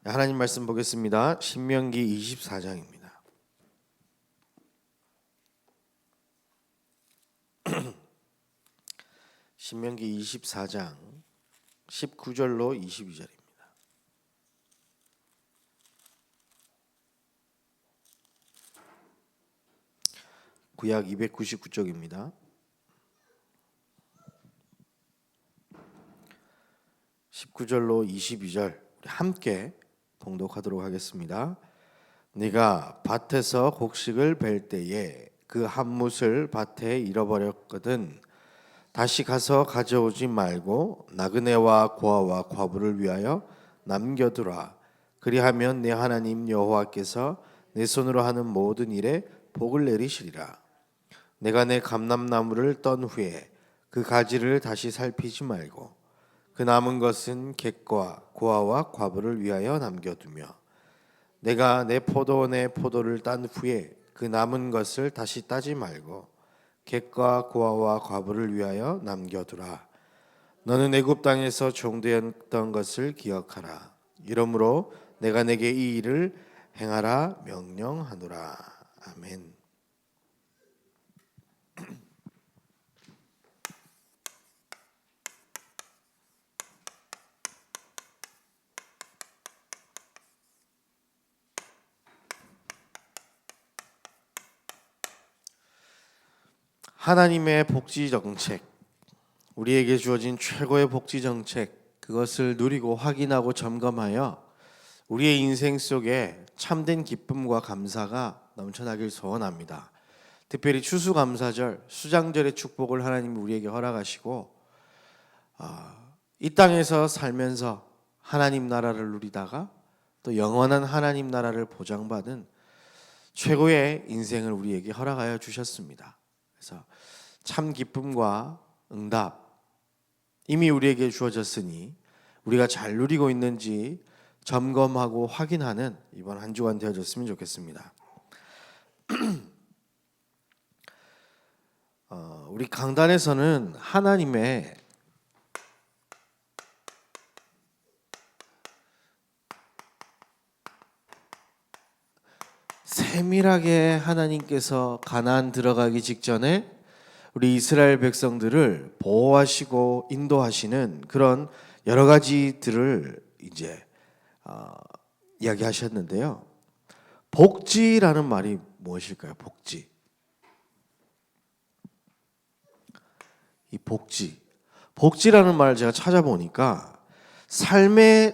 하나님 말씀 보겠습니다. 신명기 24장입니다. 신명기 24장 19절로 22절입니다. 구약 299쪽입니다. 19절로 22절 우리 함께 봉독하도록 하겠습니다. 네가 밭에서 곡식을 벨 때에 그 한 뭇을 밭에 잃어버렸거든 다시 가서 가져오지 말고 나그네와 고아와 과부를 위하여 남겨두라. 그리하면 내 하나님 여호와께서 내 손으로 하는 모든 일에 복을 내리시리라. 내가 내 감람나무를 떤 후에 그 가지를 다시 살피지 말고 그 남은 것은 객과 고아와 과부를 위하여 남겨두며 내가 내 포도원의 포도를 딴 후에 그 남은 것을 다시 따지 말고 객과 고아와 과부를 위하여 남겨두라. 너는 애굽 땅에서 종되었던 것을 기억하라. 이러므로 내가 내게 이 일을 행하라 명령하노라. 아멘. 하나님의 복지 정책, 우리에게 주어진 최고의 복지 정책, 그것을 누리고 확인하고 점검하여 우리의 인생 속에 참된 기쁨과 감사가 넘쳐나길 소원합니다. 특별히 추수감사절, 수장절의 축복을 하나님이 우리에게 허락하시고 이 땅에서 살면서 하나님 나라를 누리다가 또 영원한 하나님 나라를 보장받은 최고의 인생을 우리에게 허락하여 주셨습니다. 그래서 참 기쁨과 응답 이미 우리에게 주어졌으니 우리가 잘 누리고 있는지 점검하고 확인하는 이번 한 주간 되어졌으면 좋겠습니다. 우리 강단에서는 하나님의 세밀하게 하나님께서 가나안 들어가기 직전에 우리 이스라엘 백성들을 보호하시고 인도하시는 그런 여러 가지들을 이제 이야기하셨는데요. 복지라는 말이 무엇일까요? 복지. 이 복지라는 말을 제가 찾아보니까 삶의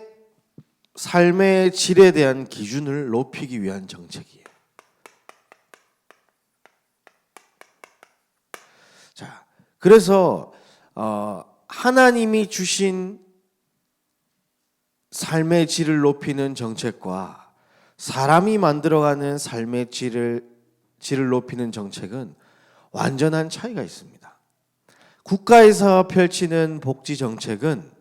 질에 대한 기준을 높이기 위한 정책이에요. 자, 그래서 하나님이 주신 삶의 질을 높이는 정책과 사람이 만들어가는 삶의 질을 높이는 정책은 완전한 차이가 있습니다. 국가에서 펼치는 복지 정책은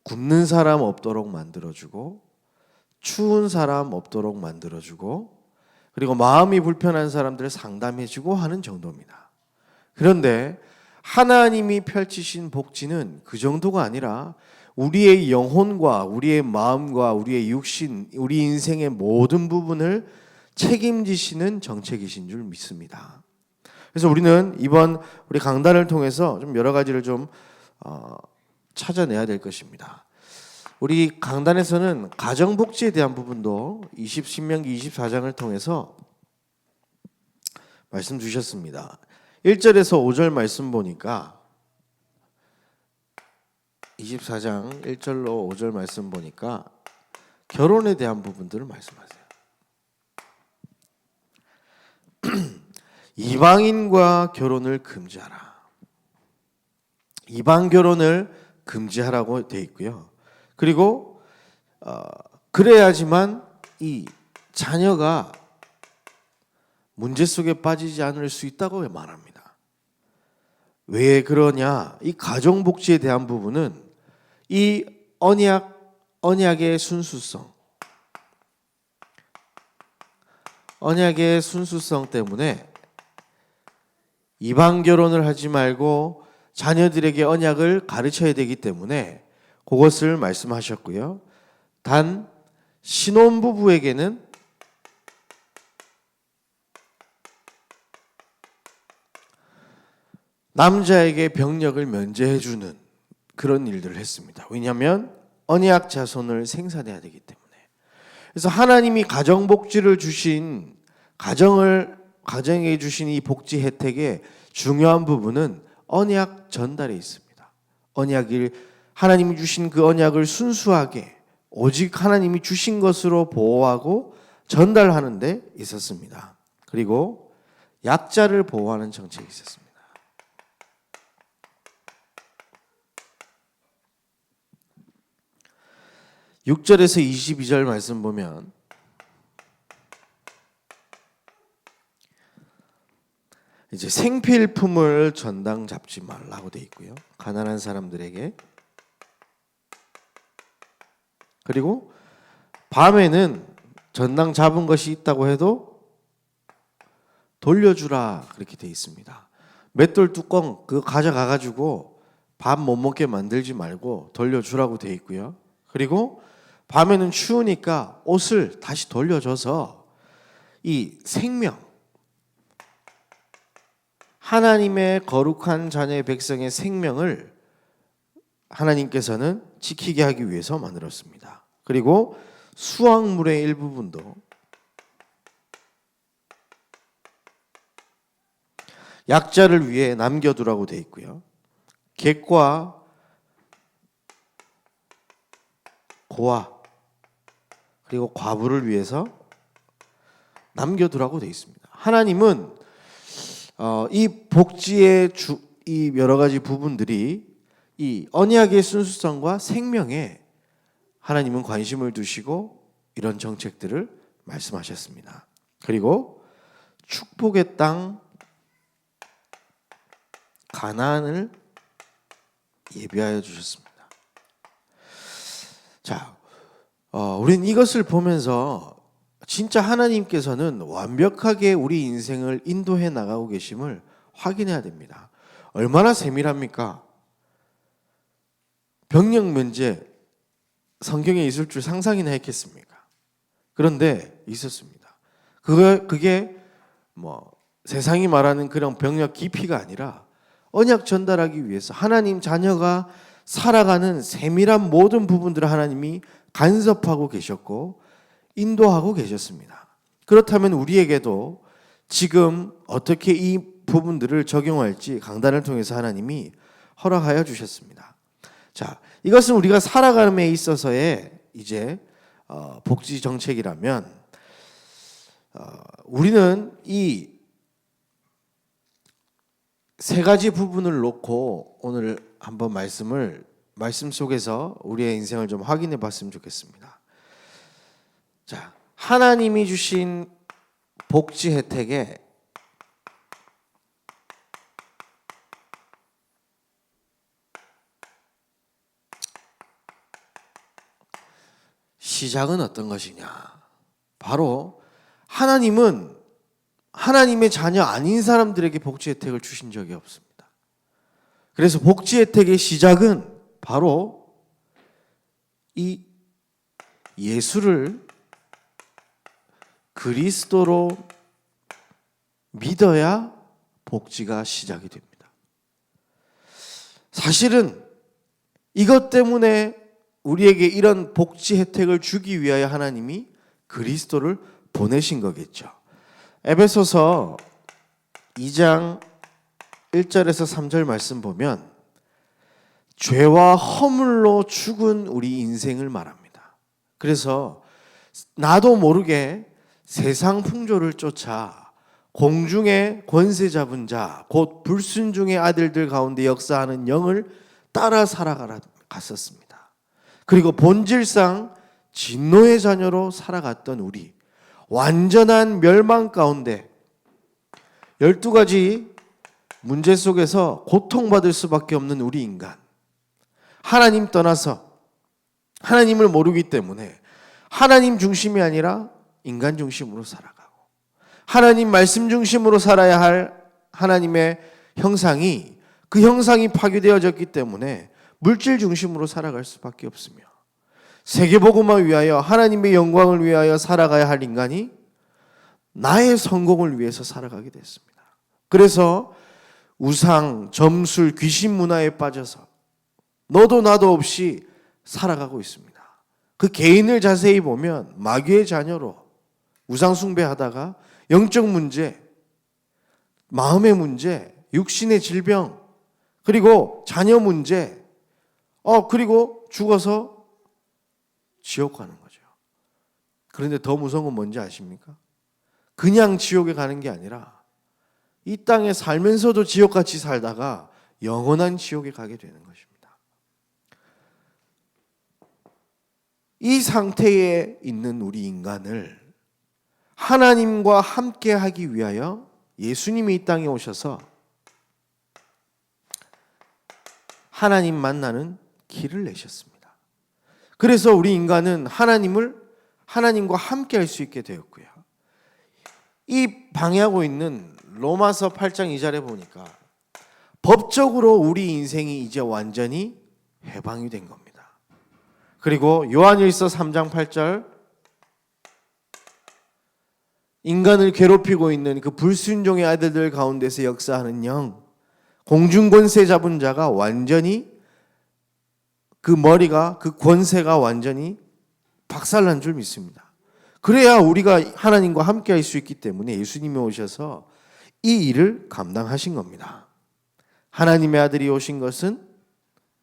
굶는 사람 없도록 만들어주고 추운 사람 없도록 만들어주고 그리고 마음이 불편한 사람들을 상담해주고 하는 정도입니다. 그런데 하나님이 펼치신 복지는 그 정도가 아니라 우리의 영혼과 우리의 마음과 우리의 육신, 우리 인생의 모든 부분을 책임지시는 정책이신 줄 믿습니다. 그래서 우리는 이번 우리 강단을 통해서 좀 여러 가지를 좀 찾아내야 될 것입니다. 우리 강단에서는 가정복지에 대한 부분도 신명기 24장을 통해서 말씀 주셨습니다. 1절에서 5절 말씀 보니까 24장 1절로 5절 말씀 보니까 결혼에 대한 부분들을 말씀하세요. 이방인과 결혼을 금지하라. 이방 결혼을 금지하라고 되어 있고요. 그리고 그래야지만 이 자녀가 문제 속에 빠지지 않을 수 있다고 말합니다. 왜 그러냐? 이 가정복지에 대한 부분은 이 언약의 순수성 때문에 이방 결혼을 하지 말고 자녀들에게 언약을 가르쳐야 되기 때문에 그것을 말씀하셨고요. 단 신혼부부에게는 남자에게 병력을 면제해주는 그런 일들을 했습니다. 왜냐하면 언약 자손을 생산해야 되기 때문에. 그래서 하나님이 가정복지를 주신 가정에 주신 이 복지 혜택의 중요한 부분은 언약 전달에 있습니다. 하나님이 주신 그 언약을 순수하게 오직 하나님이 주신 것으로 보호하고 전달하는 데 있었습니다. 그리고 약자를 보호하는 정책이 있었습니다. 6절에서 22절 말씀 보면 이제 생필품을 전당 잡지 말라고 돼 있고요. 가난한 사람들에게. 그리고 밤에는 전당 잡은 것이 있다고 해도 돌려주라 그렇게 돼 있습니다. 맷돌 뚜껑 그거 가져가 가지고 밥 못 먹게 만들지 말고 돌려주라고 돼 있고요. 그리고 밤에는 추우니까 옷을 다시 돌려줘서 이 생명, 하나님의 거룩한 자녀의 백성의 생명을 하나님께서는 지키게 하기 위해서 만들었습니다. 그리고 수확물의 일부분도 약자를 위해 남겨두라고 되어 있고요. 객과 고아 그리고 과부를 위해서 남겨두라고 되어 있습니다. 하나님은 이 복지의 이 여러 가지 부분들이 이 언약의 순수성과 생명에 하나님은 관심을 두시고 이런 정책들을 말씀하셨습니다. 그리고 축복의 땅 가나안을 예비하여 주셨습니다. 자, 우리는 이것을 보면서 진짜 하나님께서는 완벽하게 우리 인생을 인도해 나가고 계심을 확인해야 됩니다. 얼마나 세밀합니까? 병력 면제 성경에 있을 줄 상상이나 했겠습니까? 그런데 있었습니다. 그게 뭐 세상이 말하는 그런 병력 깊이가 아니라 언약 전달하기 위해서 하나님 자녀가 살아가는 세밀한 모든 부분들을 하나님이 간섭하고 계셨고 인도하고 계셨습니다. 그렇다면 우리에게도 지금 어떻게 이 부분들을 적용할지 강단을 통해서 하나님이 허락하여 주셨습니다. 자, 이것은 우리가 살아감에 있어서의 이제 복지 정책이라면 우리는 이 세 가지 부분을 놓고 오늘 한번 말씀 속에서 우리의 인생을 좀 확인해 봤으면 좋겠습니다. 자, 하나님이 주신 복지 혜택에 시작은 어떤 것이냐? 바로 하나님은 하나님의 자녀 아닌 사람들에게 복지 혜택을 주신 적이 없습니다. 그래서 복지 혜택의 시작은 바로 이 예수를 그리스도로 믿어야 복지가 시작이 됩니다. 사실은 이것 때문에 우리에게 이런 복지 혜택을 주기 위하여 하나님이 그리스도를 보내신 거겠죠. 에베소서 2장 1절에서 3절 말씀 보면 죄와 허물로 죽은 우리 인생을 말합니다. 그래서 나도 모르게 세상 풍조를 쫓아 공중의 권세 잡은 자, 곧 불순종의 아들들 가운데 역사하는 영을 따라 살아갔었습니다. 그리고 본질상 진노의 자녀로 살아갔던 우리, 완전한 멸망 가운데 12가지 문제 속에서 고통받을 수밖에 없는 우리 인간, 하나님 떠나서 하나님을 모르기 때문에 하나님 중심이 아니라 인간 중심으로 살아가고 하나님 말씀 중심으로 살아야 할 하나님의 형상이 그 형상이 파괴되어졌기 때문에 물질 중심으로 살아갈 수밖에 없으며 세계복음을 위하여 하나님의 영광을 위하여 살아가야 할 인간이 나의 성공을 위해서 살아가게 됐습니다. 그래서 우상, 점술, 귀신 문화에 빠져서 너도 나도 없이 살아가고 있습니다. 그 개인을 자세히 보면 마귀의 자녀로 우상 숭배하다가 영적 문제, 마음의 문제, 육신의 질병, 그리고 자녀 문제, 그리고 죽어서 지옥 가는 거죠. 그런데 더 무서운 건 뭔지 아십니까? 그냥 지옥에 가는 게 아니라 이 땅에 살면서도 지옥같이 살다가 영원한 지옥에 가게 되는 것입니다. 이 상태에 있는 우리 인간을 하나님과 함께 하기 위하여 예수님이 이 땅에 오셔서 하나님 만나는 길을 내셨습니다. 그래서 우리 인간은 하나님과 함께 할 수 있게 되었고요. 이 방해하고 있는 로마서 8장 2절에 보니까 법적으로 우리 인생이 이제 완전히 해방이 된 겁니다. 그리고 요한일서 3장 8절 인간을 괴롭히고 있는 그 불순종의 아들들 가운데서 역사하는 영, 공중권세 잡은 자가 완전히 그 머리가, 그 권세가 완전히 박살난 줄 믿습니다. 그래야 우리가 하나님과 함께 할 수 있기 때문에 예수님이 오셔서 이 일을 감당하신 겁니다. 하나님의 아들이 오신 것은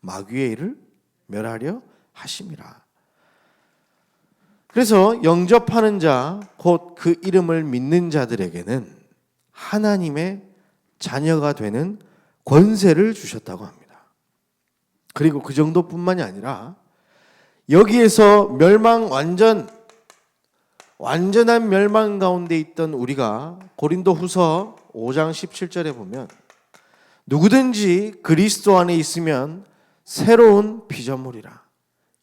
마귀의 일을 멸하려 하심이라. 그래서 영접하는 자, 곧 그 이름을 믿는 자들에게는 하나님의 자녀가 되는 권세를 주셨다고 합니다. 그리고 그 정도뿐만이 아니라 여기에서 완전한 멸망 가운데 있던 우리가 고린도후서 5장 17절에 보면 누구든지 그리스도 안에 있으면 새로운 피조물이라.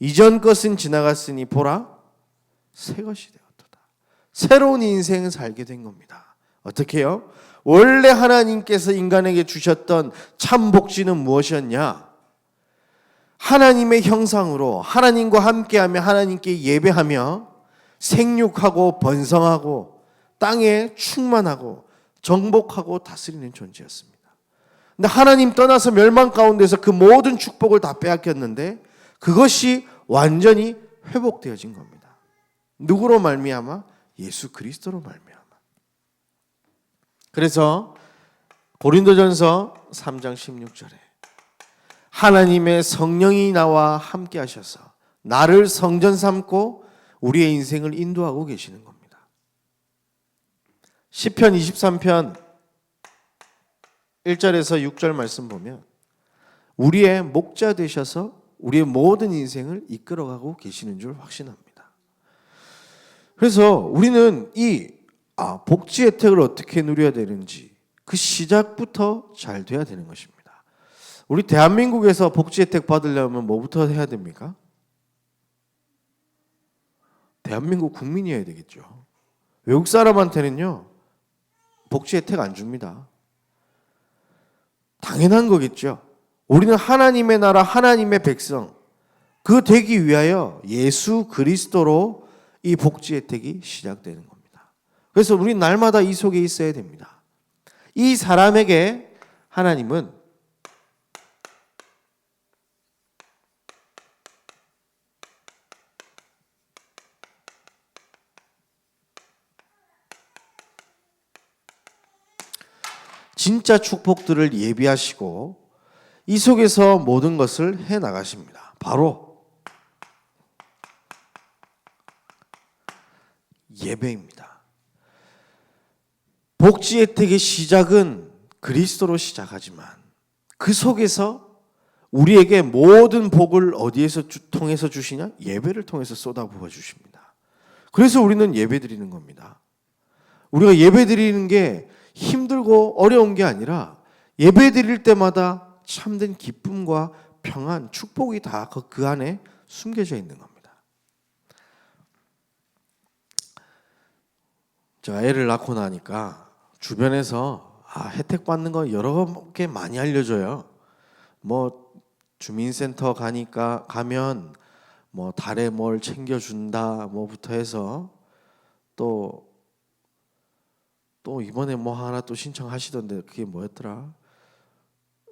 이전 것은 지나갔으니 보라 새 것이 되었도다. 새로운 인생을 살게 된 겁니다. 어떻게 해요? 원래 하나님께서 인간에게 주셨던 참 복지는 무엇이었냐? 하나님의 형상으로 하나님과 함께하며 하나님께 예배하며 생육하고 번성하고 땅에 충만하고 정복하고 다스리는 존재였습니다. 근데 하나님 떠나서 멸망 가운데서 그 모든 축복을 다 빼앗겼는데 그것이 완전히 회복되어진 겁니다. 누구로 말미암아? 예수 그리스도로 말미암아. 그래서 고린도전서 3장 16절에 하나님의 성령이 나와 함께 하셔서 나를 성전 삼고 우리의 인생을 인도하고 계시는 겁니다. 시편 23편 1절에서 6절 말씀 보면 우리의 목자 되셔서 우리의 모든 인생을 이끌어가고 계시는 줄 확신합니다. 그래서 우리는 이 복지 혜택을 어떻게 누려야 되는지 그 시작부터 잘 돼야 되는 것입니다. 우리 대한민국에서 복지 혜택 받으려면 뭐부터 해야 됩니까? 대한민국 국민이어야 되겠죠. 외국 사람한테는요 복지 혜택 안 줍니다. 당연한 거겠죠. 우리는 하나님의 나라, 하나님의 백성, 그 되기 위하여 예수 그리스도로 이 복지 혜택이 시작되는 겁니다. 그래서 우리는 날마다 이 속에 있어야 됩니다. 이 사람에게 하나님은 진짜 축복들을 예비하시고 이 속에서 모든 것을 해 나가십니다. 바로 예배입니다. 복지 혜택의 시작은 그리스도로 시작하지만 그 속에서 우리에게 모든 복을 어디에서 통해서 주시냐? 예배를 통해서 쏟아부어 주십니다. 그래서 우리는 예배 드리는 겁니다. 우리가 예배 드리는 게 힘들고 어려운 게 아니라 예배 드릴 때마다 참된 기쁨과 평안, 축복이 다 그 안에 숨겨져 있는 겁니다. 제가 애를 낳고 나니까 주변에서 혜택 받는 거 여러 개 많이 알려줘요. 뭐 주민센터 가면 뭐 달에 뭘 챙겨준다 뭐부터 해서 또 이번에 뭐 하나 또 신청하시던데 그게 뭐였더라?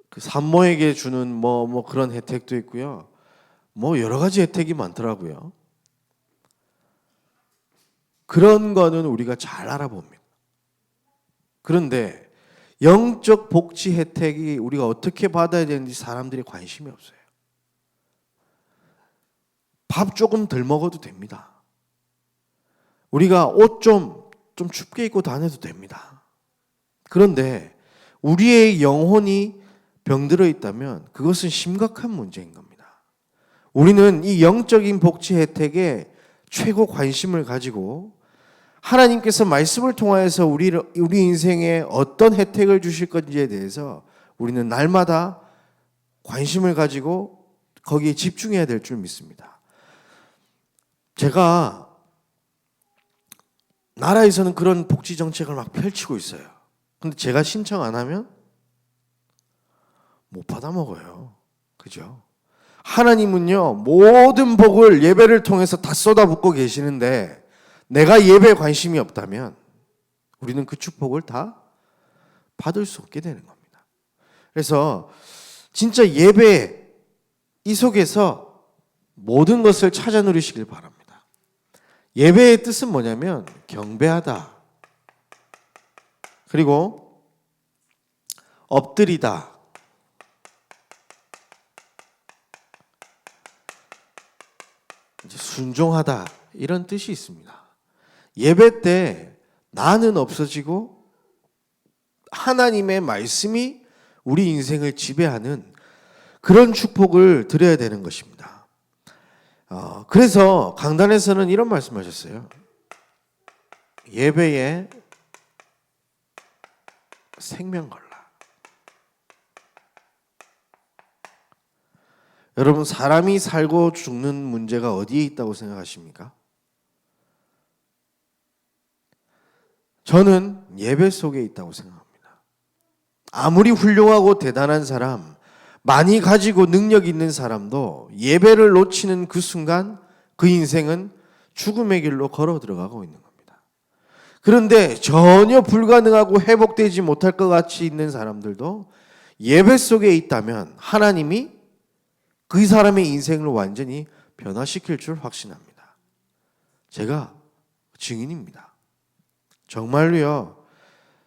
그 산모에게 주는 뭐 그런 혜택도 있고요. 뭐 여러 가지 혜택이 많더라고요. 그런 거는 우리가 잘 알아봅니다. 그런데 영적 복지 혜택이 우리가 어떻게 받아야 되는지 사람들이 관심이 없어요. 밥 조금 덜 먹어도 됩니다. 우리가 옷 좀 춥게 입고 다녀도 됩니다. 그런데 우리의 영혼이 병들어 있다면 그것은 심각한 문제인 겁니다. 우리는 이 영적인 복지 혜택에 최고 관심을 가지고 하나님께서 말씀을 통하여서 우리 인생에 어떤 혜택을 주실 건지에 대해서 우리는 날마다 관심을 가지고 거기에 집중해야 될 줄 믿습니다. 제가 나라에서는 그런 복지 정책을 막 펼치고 있어요. 근데 제가 신청 안 하면 못 받아 먹어요. 그죠? 하나님은요, 모든 복을 예배를 통해서 다 쏟아붓고 계시는데 내가 예배에 관심이 없다면 우리는 그 축복을 다 받을 수 없게 되는 겁니다. 그래서 진짜 예배 이 속에서 모든 것을 찾아 누리시길 바랍니다. 예배의 뜻은 뭐냐면 경배하다. 그리고 엎드리다. 이제 순종하다. 이런 뜻이 있습니다. 예배 때 나는 없어지고 하나님의 말씀이 우리 인생을 지배하는 그런 축복을 드려야 되는 것입니다. 그래서 강단에서는 이런 말씀하셨어요. 예배에 생명 걸라. 여러분, 사람이 살고 죽는 문제가 어디에 있다고 생각하십니까? 저는 예배 속에 있다고 생각합니다. 아무리 훌륭하고 대단한 사람, 많이 가지고 능력 있는 사람도 예배를 놓치는 그 순간 그 인생은 죽음의 길로 걸어 들어가고 있는 겁니다. 그런데 전혀 불가능하고 회복되지 못할 것 같이 있는 사람들도 예배 속에 있다면 하나님이 그 사람의 인생을 완전히 변화시킬 줄 확신합니다. 제가 증인입니다. 정말로요.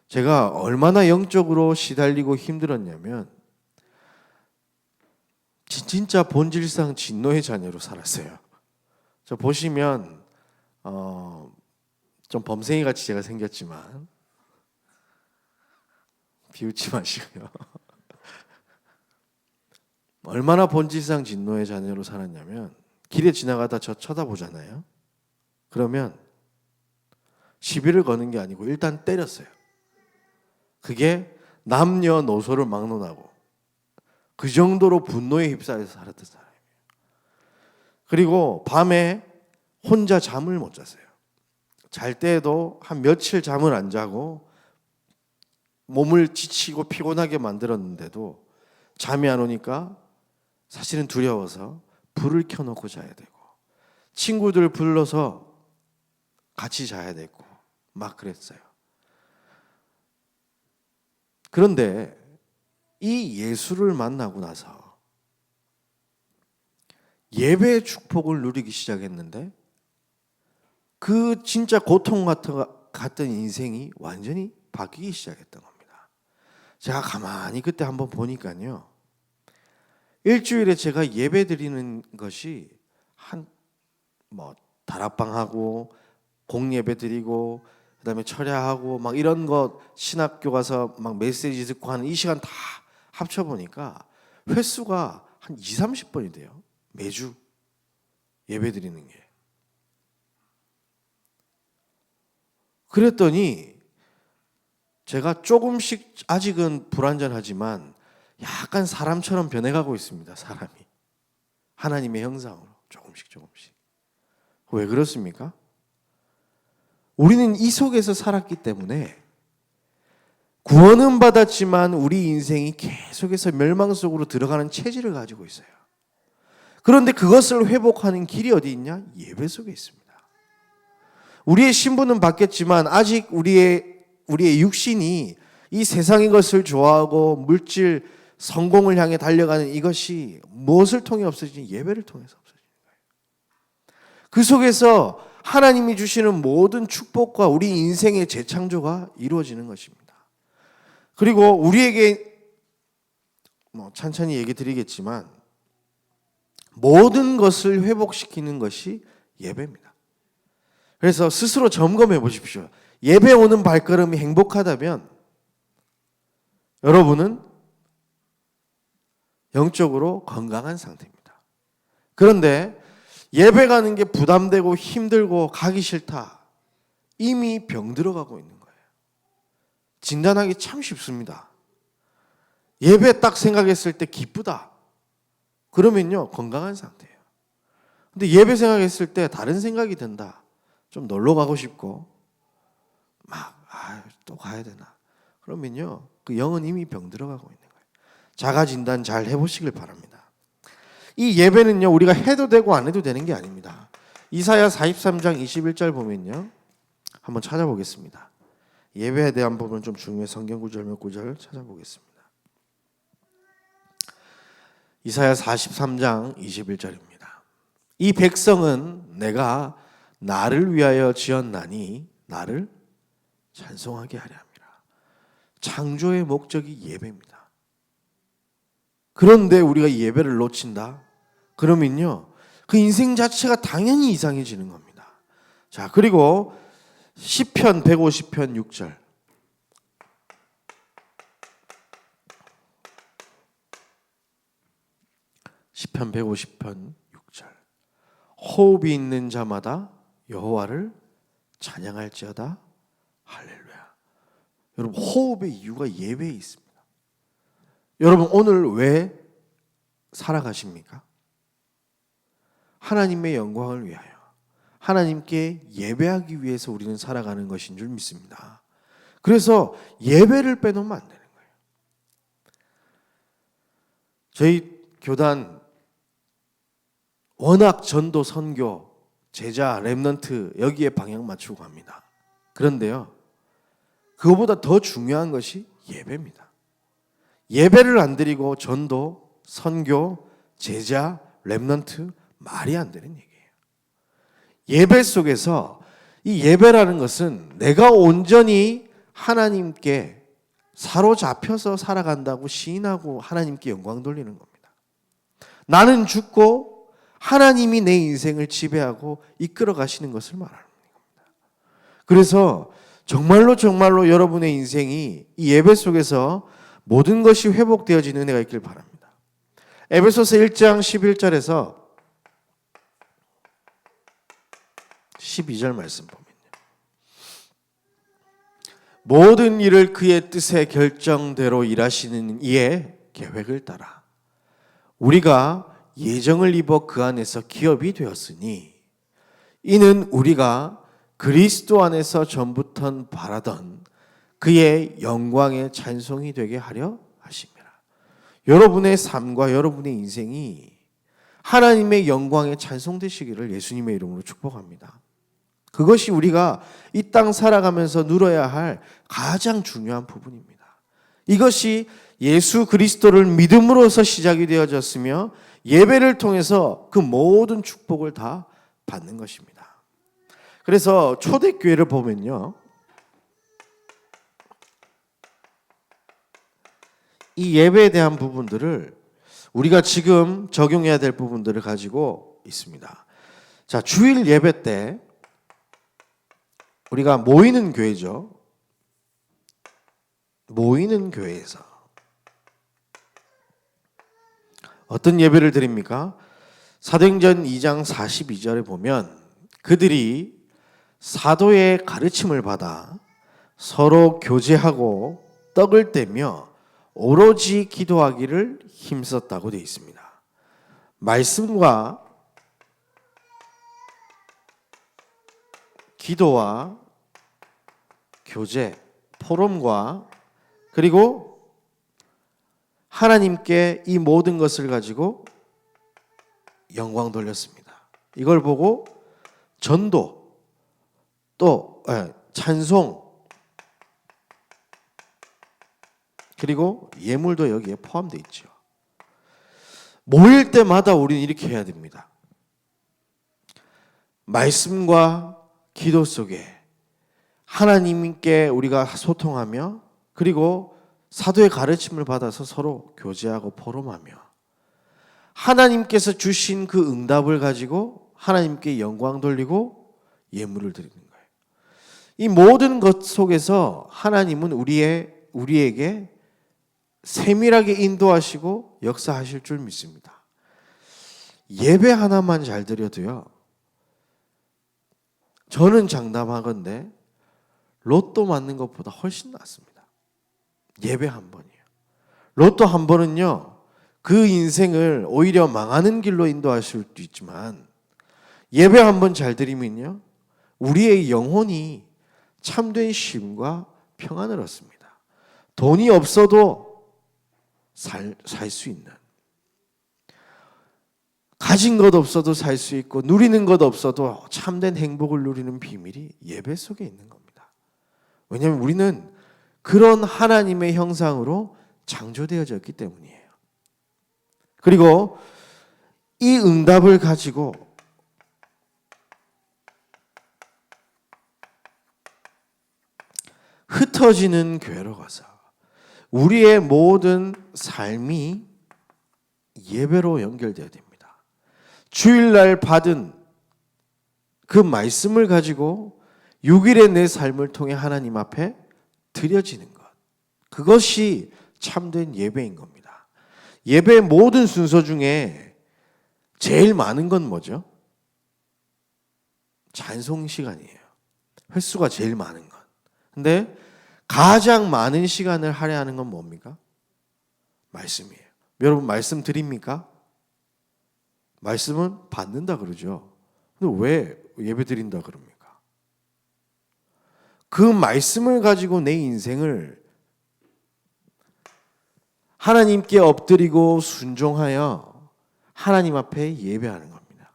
제가 얼마나 영적으로 시달리고 힘들었냐면 진짜 본질상 진노의 자녀로 살았어요. 저 보시면 좀 범생이 같이 제가 생겼지만 비웃지 마시고요. 얼마나 본질상 진노의 자녀로 살았냐면 길에 지나가다 저 쳐다보잖아요. 그러면 시비를 거는 게 아니고 일단 때렸어요. 그게 남녀노소를 막론하고 그 정도로 분노에 휩싸여서 살았던 사람이에요. 그리고 밤에 혼자 잠을 못 잤어요. 잘 때에도 한 며칠 잠을 안 자고 몸을 지치고 피곤하게 만들었는데도 잠이 안 오니까 사실은 두려워서 불을 켜놓고 자야 되고 친구들 불러서 같이 자야 되고 막 그랬어요. 그런데 이 예수를 만나고 나서 예배의 축복을 누리기 시작했는데 그 진짜 고통 같던 인생이 완전히 바뀌기 시작했던 겁니다. 제가 가만히 그때 한번 보니까요. 일주일에 제가 예배 드리는 것이 다락방하고 공예배 드리고 그다음에 철야하고 막 이런 거 신학교 가서 막 메시지 듣고 하는 이 시간 다 합쳐 보니까 횟수가 한 20-30번이 돼요. 매주 예배 드리는 게. 그랬더니 제가 조금씩 아직은 불완전하지만 약간 사람처럼 변해가고 있습니다. 사람이. 하나님의 형상으로 조금씩. 왜 그렇습니까? 우리는 이 속에서 살았기 때문에 구원은 받았지만 우리 인생이 계속해서 멸망 속으로 들어가는 체질을 가지고 있어요. 그런데 그것을 회복하는 길이 어디 있냐? 예배 속에 있습니다. 우리의 신분은 바뀌었지만 아직 우리의 육신이 이 세상의 것을 좋아하고 물질, 성공을 향해 달려가는 이것이 무엇을 통해 없어지니? 예배를 통해서 없어지는 거예요. 그 속에서 하나님이 주시는 모든 축복과 우리 인생의 재창조가 이루어지는 것입니다. 그리고 우리에게 천천히 얘기 드리겠지만 모든 것을 회복시키는 것이 예배입니다. 그래서 스스로 점검해 보십시오. 예배 오는 발걸음이 행복하다면 여러분은 영적으로 건강한 상태입니다. 그런데 예배 가는 게 부담되고 힘들고 가기 싫다. 이미 병 들어가고 있는 거예요. 진단하기 참 쉽습니다. 예배 딱 생각했을 때 기쁘다. 그러면요, 건강한 상태예요. 근데 예배 생각했을 때 다른 생각이 든다. 좀 놀러 가고 싶고, 또 가야 되나. 그러면요, 그 영은 이미 병 들어가고 있는 거예요. 자가 진단 잘 해보시길 바랍니다. 이 예배는요, 우리가 해도 되고 안 해도 되는 게 아닙니다. 이사야 43장 21절 보면요, 한번 찾아보겠습니다. 예배에 대한 부분 좀 중요해. 성경 구절 몇 구절 찾아보겠습니다. 이사야 43장 21절입니다. 이 백성은 내가 나를 위하여 지었나니 나를 찬송하게 하려 함이라. 창조의 목적이 예배입니다. 그런데 우리가 예배를 놓친다? 그러면요, 그 인생 자체가 당연히 이상해지는 겁니다. 자, 그리고 시편 150편 6절. 시편 150편 6절. 호흡이 있는 자마다 여호와를 찬양할지어다. 할렐루야. 여러분, 호흡의 이유가 예배에 있습니다. 여러분, 오늘 왜 살아가십니까? 하나님의 영광을 위하여, 하나님께 예배하기 위해서 우리는 살아가는 것인 줄 믿습니다. 그래서 예배를 빼놓으면 안 되는 거예요. 저희 교단 워낙 전도, 선교, 제자, 렘넌트 여기에 방향 맞추고 갑니다. 그런데요, 그거보다 더 중요한 것이 예배입니다. 예배를 안 드리고 전도, 선교, 제자, 렘넌트 말이 안 되는 얘기예요. 예배 속에서 이 예배라는 것은 내가 온전히 하나님께 사로잡혀서 살아간다고 시인하고 하나님께 영광 돌리는 겁니다. 나는 죽고 하나님이 내 인생을 지배하고 이끌어 가시는 것을 말하는 겁니다. 그래서 정말로 여러분의 인생이 이 예배 속에서 모든 것이 회복되어지는 은혜가 있길 바랍니다. 에베소서 1장 11절에서 12절 말씀 보면요, 모든 일을 그의 뜻의 결정대로 일하시는 이의 계획을 따라 우리가 예정을 입어 그 안에서 기업이 되었으니 이는 우리가 그리스도 안에서 전부터 바라던 그의 영광의 찬송이 되게 하려 하심이라. 여러분의 삶과 여러분의 인생이 하나님의 영광의 찬송되시기를 예수님의 이름으로 축복합니다. 그것이 우리가 이 땅 살아가면서 누려야 할 가장 중요한 부분입니다. 이것이 예수 그리스도를 믿음으로써 시작이 되어졌으며 예배를 통해서 그 모든 축복을 다 받는 것입니다. 그래서 초대교회를 보면요, 이 예배에 대한 부분들을 우리가 지금 적용해야 될 부분들을 가지고 있습니다. 자, 주일 예배 때 우리가 모이는 교회죠. 모이는 교회에서 어떤 예배를 드립니까? 사도행전 2장 42절에 보면 그들이 사도의 가르침을 받아 서로 교제하고 떡을 떼며 오로지 기도하기를 힘썼다고 되어 있습니다. 말씀과 기도와 교제, 포럼과 그리고 하나님께 이 모든 것을 가지고 영광 돌렸습니다. 이걸 보고 전도 또 찬송 그리고 예물도 여기에 포함되어 있죠. 모일 때마다 우리는 이렇게 해야 됩니다. 말씀과 기도 속에 하나님께 우리가 소통하며 그리고 사도의 가르침을 받아서 서로 교제하고 포럼하며 하나님께서 주신 그 응답을 가지고 하나님께 영광 돌리고 예물을 드리는 거예요. 이 모든 것 속에서 하나님은 우리에게 세밀하게 인도하시고 역사하실 줄 믿습니다. 예배 하나만 잘 드려도요, 저는 장담하건대 로또 맞는 것보다 훨씬 낫습니다. 예배 한 번이에요. 로또 한 번은요, 그 인생을 오히려 망하는 길로 인도하실 수도 있지만 예배 한 번 잘 드리면요, 우리의 영혼이 참된 쉼과 평안을 얻습니다. 돈이 없어도 살 수 있는, 가진 것 없어도 살 수 있고 누리는 것 없어도 참된 행복을 누리는 비밀이 예배 속에 있는 겁니다. 왜냐하면 우리는 그런 하나님의 형상으로 창조되어졌기 때문이에요. 그리고 이 응답을 가지고 흩어지는 교회로 가서 우리의 모든 삶이 예배로 연결되어야 됩니다. 주일날 받은 그 말씀을 가지고 6일의 내 삶을 통해 하나님 앞에 드려지는 것, 그것이 참된 예배인 겁니다. 예배의 모든 순서 중에 제일 많은 건 뭐죠? 찬송 시간이에요. 횟수가 제일 많은 것. 근데 가장 많은 시간을 할애하는 건 뭡니까? 말씀이에요. 여러분 말씀 드립니까? 말씀은 받는다 그러죠. 근데 왜 예배 드린다 그럽니까? 그 말씀을 가지고 내 인생을 하나님께 엎드리고 순종하여 하나님 앞에 예배하는 겁니다.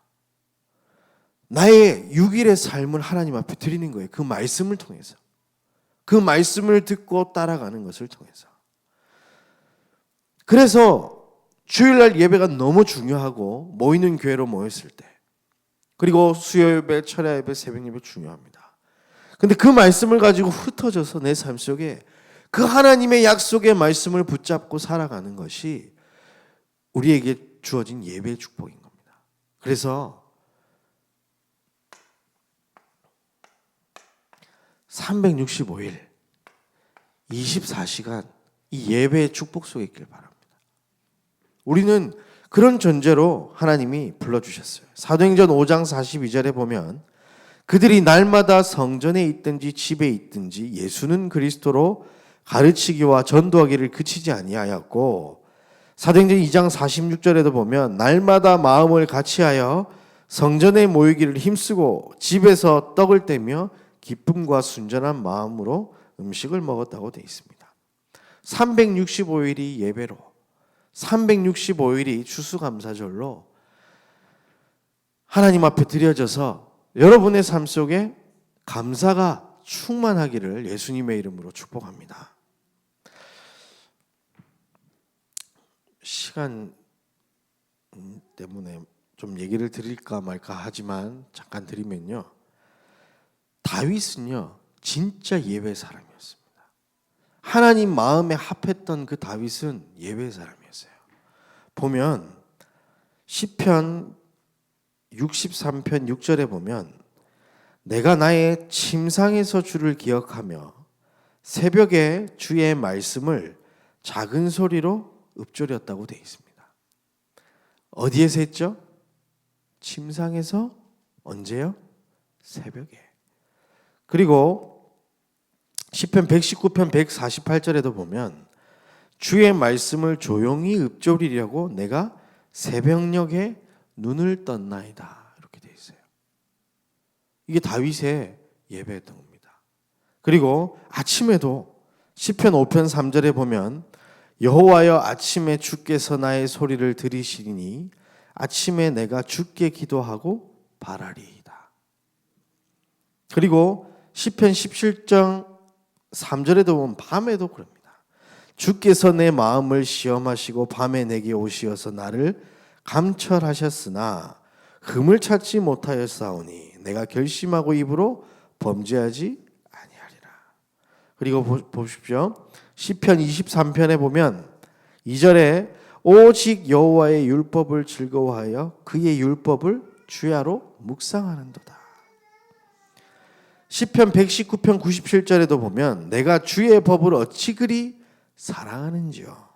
나의 6일의 삶을 하나님 앞에 드리는 거예요. 그 말씀을 통해서. 그 말씀을 듣고 따라가는 것을 통해서. 그래서 주일날 예배가 너무 중요하고 모이는 교회로 모였을 때, 그리고 수요 예배, 철야 예배, 새벽 예배 중요합니다. 근데 그 말씀을 가지고 흩어져서 내 삶 속에 그 하나님의 약속의 말씀을 붙잡고 살아가는 것이 우리에게 주어진 예배의 축복인 겁니다. 그래서 365일 24시간 이 예배의 축복 속에 있길 바랍니다. 우리는 그런 존재로 하나님이 불러주셨어요. 사도행전 5장 42절에 보면 그들이 날마다 성전에 있든지 집에 있든지 예수는 그리스도로 가르치기와 전도하기를 그치지 아니하였고, 사도행전 2장 46절에도 보면 날마다 마음을 같이하여 성전에 모이기를 힘쓰고 집에서 떡을 떼며 기쁨과 순전한 마음으로 음식을 먹었다고 되어 있습니다. 365일이 예배로, 365일이 추수감사절로 하나님 앞에 드려져서 여러분의 삶 속에 감사가 충만하기를 예수님의 이름으로 축복합니다. 시간 때문에 좀 얘기를 드릴까 말까 하지만 잠깐 드리면요, 다윗은요 진짜 예배 사람이었습니다. 하나님 마음에 합했던 그 다윗은 예배 사람이었어요. 보면 시편 63편 6절에 보면 내가 나의 침상에서 주를 기억하며 새벽에 주의 말씀을 작은 소리로 읊조렸다고 되어 있습니다. 어디에서 했죠? 침상에서. 언제요? 새벽에. 그리고 시편 119편 148절에도 보면 주의 말씀을 조용히 읊조리려고 내가 새벽녘에 눈을 떴나이다, 이렇게 되어 있어요. 이게 다윗의 예배였던 겁니다. 그리고 아침에도 시편 5편 3절에 보면 여호와여 아침에 주께서 나의 소리를 들으시니 아침에 내가 주께 기도하고 바라리이다. 그리고 시편 17장 3절에도 보면 밤에도 그럽니다. 주께서 내 마음을 시험하시고 밤에 내게 오시어서 나를 감찰하셨으나 흠을 찾지 못하였사오니 내가 결심하고 입으로 범죄하지 아니하리라. 그리고 보십시오. 시편 23편에 보면 2절에 오직 여호와의 율법을 즐거워하여 그의 율법을 주야로 묵상하는도다. 시편 119편 97절에도 보면 내가 주의 법을 어찌 그리 사랑하는지요.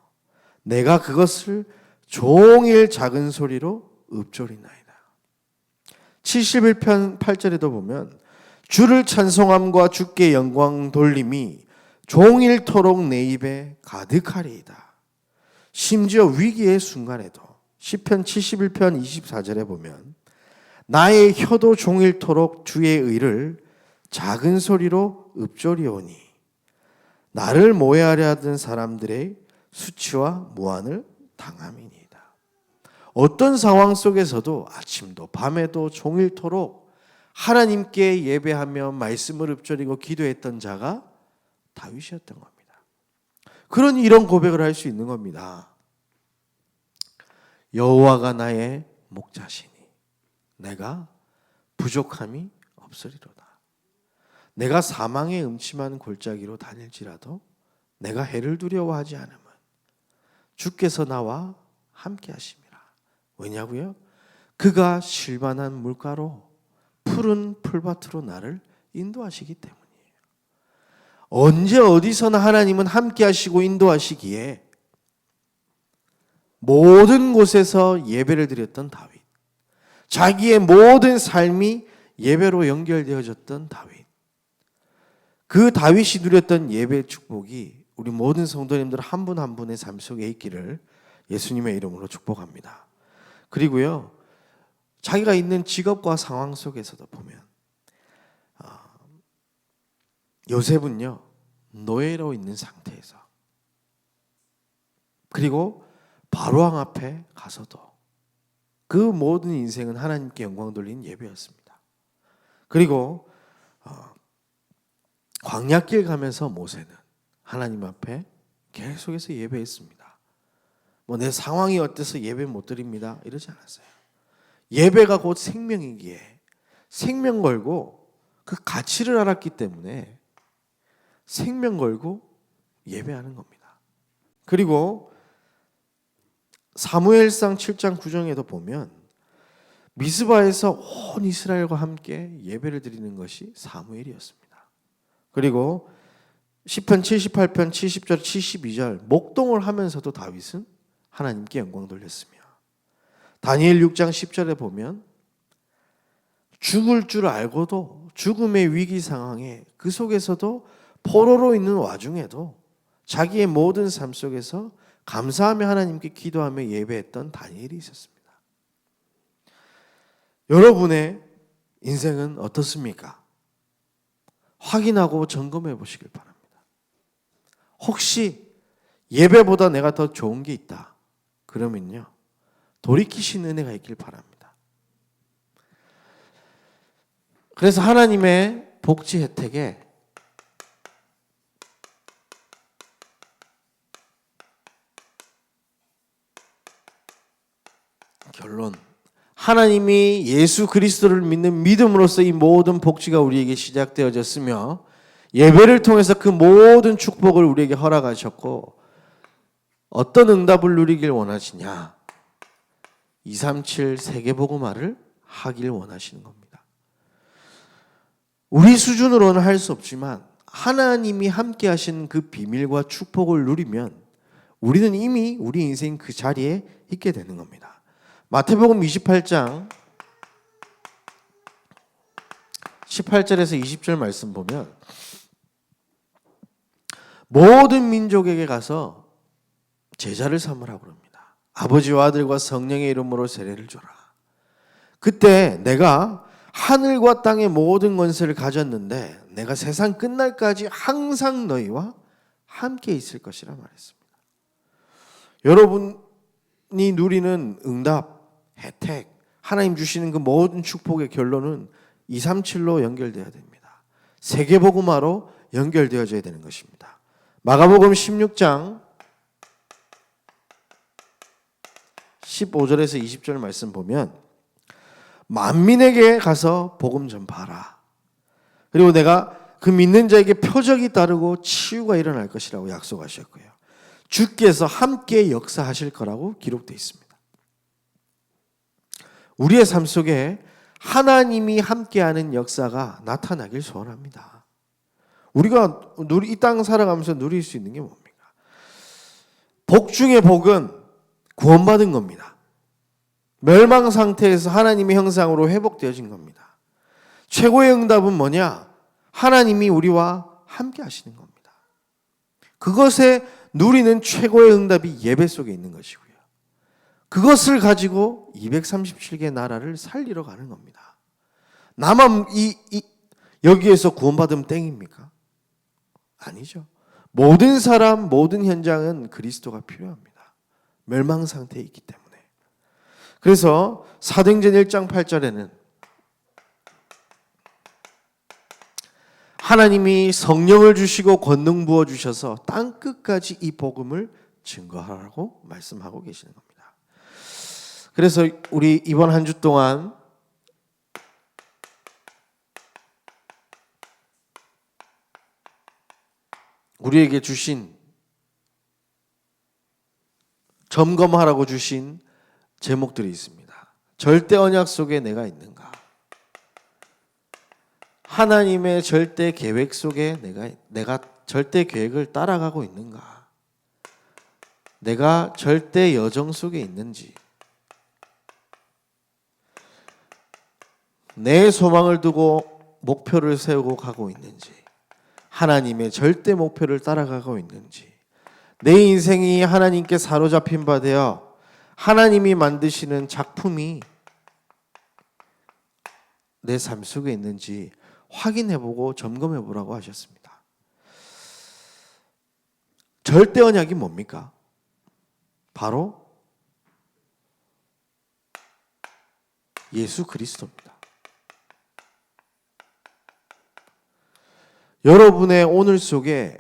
내가 그것을 종일 작은 소리로 읊조리나이다. 71편 8절에도 보면 주를 찬송함과 주께 영광 돌림이 종일토록 내 입에 가득하리이다. 심지어 위기의 순간에도 시편 71편 24절에 보면 나의 혀도 종일토록 주의 의를 작은 소리로 읊조리오니 나를 모해하려 하던 사람들의 수치와 무한을 당함이니이다. 어떤 상황 속에서도 아침도 밤에도 종일토록 하나님께 예배하며 말씀을 읊조리고 기도했던 자가 다윗이었던 겁니다. 그러니 이런 고백을 할 수 있는 겁니다. 여호와가 나의 목자시니 내가 부족함이 없으리로다. 내가 사망의 음침한 골짜기로 다닐지라도 내가 해를 두려워하지 않으면 주께서 나와 함께 하심이라. 왜냐고요? 그가 실만한 물가로 푸른 풀밭으로 나를 인도하시기 때문이에요. 언제 어디서나 하나님은 함께 하시고 인도하시기에 모든 곳에서 예배를 드렸던 다윗, 자기의 모든 삶이 예배로 연결되어졌던 다윗, 그 다윗이 누렸던 예배 축복이 우리 모든 성도님들 한 분 한 분의 삶 속에 있기를 예수님의 이름으로 축복합니다. 그리고요, 자기가 있는 직업과 상황 속에서도 보면 요셉은요, 노예로 있는 상태에서, 그리고 바로왕 앞에 가서도 그 모든 인생은 하나님께 영광 돌리는 예배였습니다. 그리고 광야길 가면서 모세는 하나님 앞에 계속해서 예배했습니다. 뭐 내 상황이 어때서 예배 못 드립니다 이러지 않았어요. 예배가 곧 생명이기에 생명 걸고 그 가치를 알았기 때문에 생명 걸고 예배하는 겁니다. 그리고 사무엘상 7장 9절에도 보면 미스바에서 온 이스라엘과 함께 예배를 드리는 것이 사무엘이었습니다. 그리고 시편 78편 70절 72절 목동을 하면서도 다윗은 하나님께 영광 돌렸으며, 다니엘 6장 10절에 보면 죽을 줄 알고도 죽음의 위기 상황에 그 속에서도 포로로 있는 와중에도 자기의 모든 삶 속에서 감사하며 하나님께 기도하며 예배했던 다니엘이 있었습니다. 여러분의 인생은 어떻습니까? 확인하고 점검해 보시길 바랍니다. 혹시 예배보다 내가 더 좋은 게 있다 그러면요, 돌이키신 은혜가 있길 바랍니다. 그래서 하나님의 복지 혜택에 결론, 하나님이 예수 그리스도를 믿는 믿음으로써 이 모든 복지가 우리에게 시작되어졌으며 예배를 통해서 그 모든 축복을 우리에게 허락하셨고, 어떤 응답을 누리길 원하시냐? 237 세계복음화를 하길 원하시는 겁니다. 우리 수준으로는 할 수 없지만 하나님이 함께 하신 그 비밀과 축복을 누리면 우리는 이미 우리 인생 그 자리에 있게 되는 겁니다. 마태복음 28장 18절에서 20절 말씀 보면 모든 민족에게 가서 제자를 삼으라고 그럽니다. 아버지와 아들과 성령의 이름으로 세례를 줘라. 그때 내가 하늘과 땅의 모든 권세를 가졌는데 내가 세상 끝날까지 항상 너희와 함께 있을 것이라 말했습니다. 여러분이 누리는 응답, 혜택, 하나님 주시는 그 모든 축복의 결론은 237로 연결되어야 됩니다. 세계복음화로 연결되어져야 되는 것입니다. 마가복음 16장 15절에서 20절 말씀 보면 만민에게 가서 복음 전파하라. 그리고 내가 그 믿는 자에게 표적이 따르고 치유가 일어날 것이라고 약속하셨고요. 주께서 함께 역사하실 거라고 기록되어 있습니다. 우리의 삶 속에 하나님이 함께하는 역사가 나타나길 소원합니다. 우리가 이 땅 살아가면서 누릴 수 있는 게 뭡니까? 복 중의 복은 구원받은 겁니다. 멸망 상태에서 하나님의 형상으로 회복되어진 겁니다. 최고의 응답은 뭐냐? 하나님이 우리와 함께 하시는 겁니다. 그것에 누리는 최고의 응답이 예배 속에 있는 것이고요. 그것을 가지고 237개 나라를 살리러 가는 겁니다. 나만 여기에서 구원받으면 땡입니까? 아니죠. 모든 사람, 모든 현장은 그리스도가 필요합니다. 멸망 상태에 있기 때문에. 그래서 사도행전 1장 8절에는 하나님이 성령을 주시고 권능 부어 주셔서 땅 끝까지 이 복음을 증거하라고 말씀하고 계시는 겁니다. 그래서 우리 이번 한 주 동안 우리에게 주신 점검하라고 주신 제목들이 있습니다. 절대 언약 속에 내가 있는가? 하나님의 절대 계획 속에 내가 절대 계획을 따라가고 있는가? 내가 절대 여정 속에 있는지, 내 소망을 두고 목표를 세우고 가고 있는지, 하나님의 절대 목표를 따라가고 있는지, 내 인생이 하나님께 사로잡힌 바 되어 하나님이 만드시는 작품이 내 삶 속에 있는지 확인해보고 점검해보라고 하셨습니다. 절대 언약이 뭡니까? 바로 예수 그리스도입니다. 여러분의 오늘 속에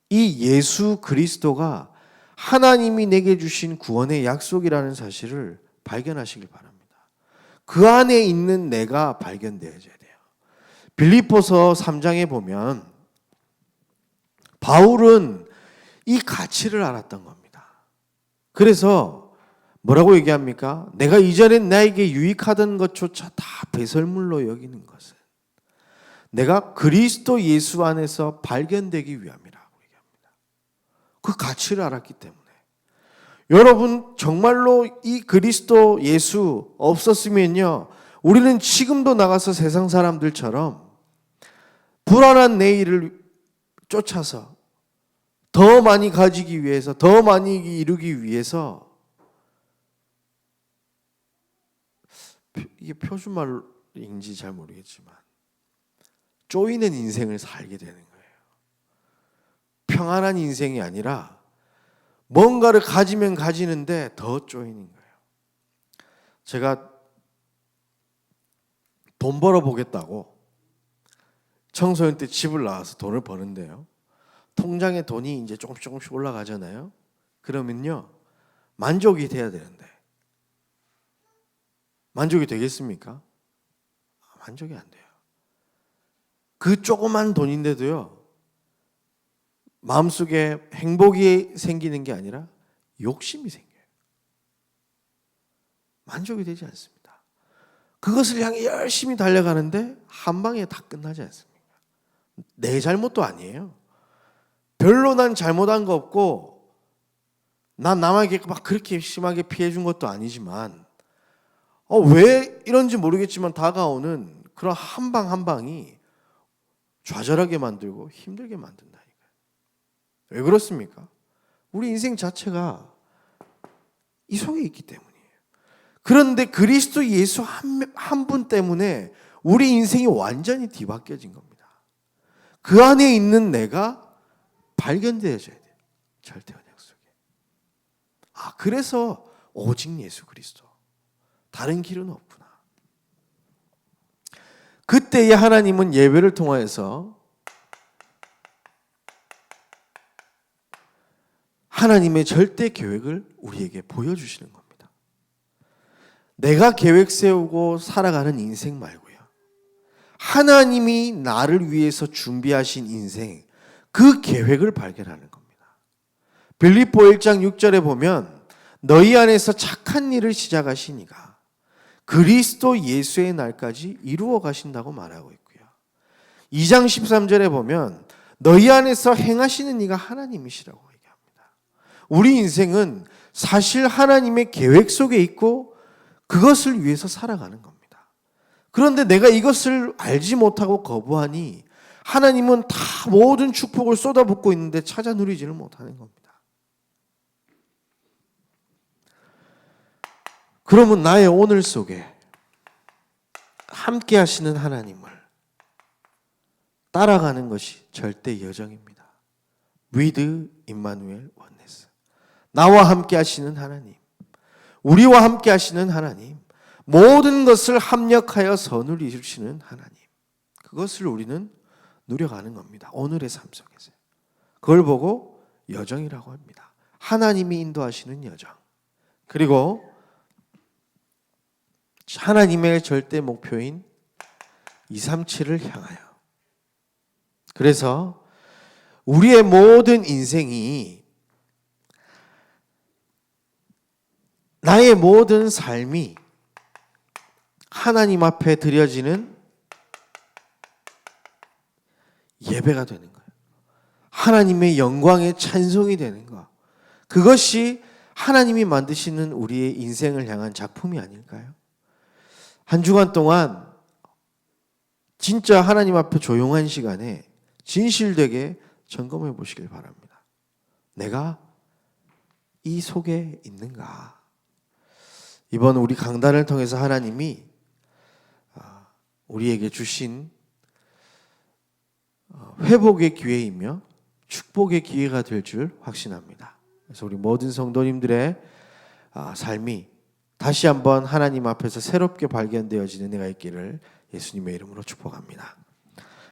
이 예수 그리스도가 하나님이 내게 주신 구원의 약속이라는 사실을 발견하시길 바랍니다. 그 안에 있는 내가 발견되어져야 돼요. 빌립보서 3장에 보면 바울은 이 가치를 알았던 겁니다. 그래서 뭐라고 얘기합니까? 내가 이전엔 나에게 유익하던 것조차 다 배설물로 여기는 것은 내가 그리스도 예수 안에서 발견되기 위함이라고 얘기합니다. 그 가치를 알았기 때문에. 여러분 정말로 이 그리스도 예수 없었으면요, 우리는 지금도 나가서 세상 사람들처럼 불안한 내일을 쫓아서 더 많이 가지기 위해서, 더 많이 이루기 위해서, 이게 표준말인지 잘 모르겠지만 쪼이는 인생을 살게 되는 거예요. 평안한 인생이 아니라 뭔가를 가지면 가지는데 더 쪼이는 거예요. 제가 돈 벌어보겠다고 청소년 때 집을 나와서 돈을 버는데요, 통장에 돈이 이제 조금씩 올라가잖아요. 그러면요, 만족이 돼야 되는데 만족이 되겠습니까? 만족이 안 돼요. 그 조그만 돈인데도요, 마음속에 행복이 생기는 게 아니라 욕심이 생겨요. 만족이 되지 않습니다. 그것을 향해 열심히 달려가는데 한 방에 다 끝나지 않습니까? 내 잘못도 아니에요. 별로 난 잘못한 거 없고 난 남에게 막 그렇게 심하게 피해준 것도 아니지만 왜 이런지 모르겠지만 다가오는 그런 한 방 한 방이 좌절하게 만들고 힘들게 만든다니까요. 왜 그렇습니까? 우리 인생 자체가 이 속에 있기 때문이에요. 그런데 그리스도 예수 한 분 때문에 우리 인생이 완전히 뒤바뀌어진 겁니다. 그 안에 있는 내가 발견되어져야 돼요. 절대 언약 속에. 그래서 오직 예수 그리스도. 다른 길은 없구나. 그때에 하나님은 예배를 통하여서 하나님의 절대 계획을 우리에게 보여주시는 겁니다. 내가 계획 세우고 살아가는 인생 말고요. 하나님이 나를 위해서 준비하신 인생, 그 계획을 발견하는 겁니다. 빌립보 1장 6절에 보면 너희 안에서 착한 일을 시작하신 이가 그리스도 예수의 날까지 이루어 가신다고 말하고 있고요. 2장 13절에 보면 너희 안에서 행하시는 이가 하나님이시라고 얘기합니다. 우리 인생은 사실 하나님의 계획 속에 있고 그것을 위해서 살아가는 겁니다. 그런데 내가 이것을 알지 못하고 거부하니 하나님은 다 모든 축복을 쏟아붓고 있는데 찾아 누리지를 못하는 겁니다. 그러면 나의 오늘 속에 함께 하시는 하나님을 따라가는 것이 절대 여정입니다. With Emmanuel Oneness. 나와 함께 하시는 하나님, 우리와 함께 하시는 하나님, 모든 것을 합력하여 선을 이루시는 하나님, 그것을 우리는 누려가는 겁니다. 오늘의 삶 속에서. 그걸 보고 여정이라고 합니다. 하나님이 인도하시는 여정. 그리고 하나님의 절대 목표인 237을 향하여. 그래서 우리의 모든 인생이, 나의 모든 삶이 하나님 앞에 드려지는 예배가 되는 거예요. 하나님의 영광의 찬송이 되는 거. 그것이 하나님이 만드시는 우리의 인생을 향한 작품이 아닐까요? 한 주간 동안 진짜 하나님 앞에 조용한 시간에 진실되게 점검해 보시길 바랍니다. 내가 이 속에 있는가? 이번 우리 강단을 통해서 하나님이 우리에게 주신 회복의 기회이며 축복의 기회가 될 줄 확신합니다. 그래서 우리 모든 성도님들의 삶이 다시 한번 하나님 앞에서 새롭게 발견되어지는 은혜가 있기를 예수님의 이름으로 축복합니다.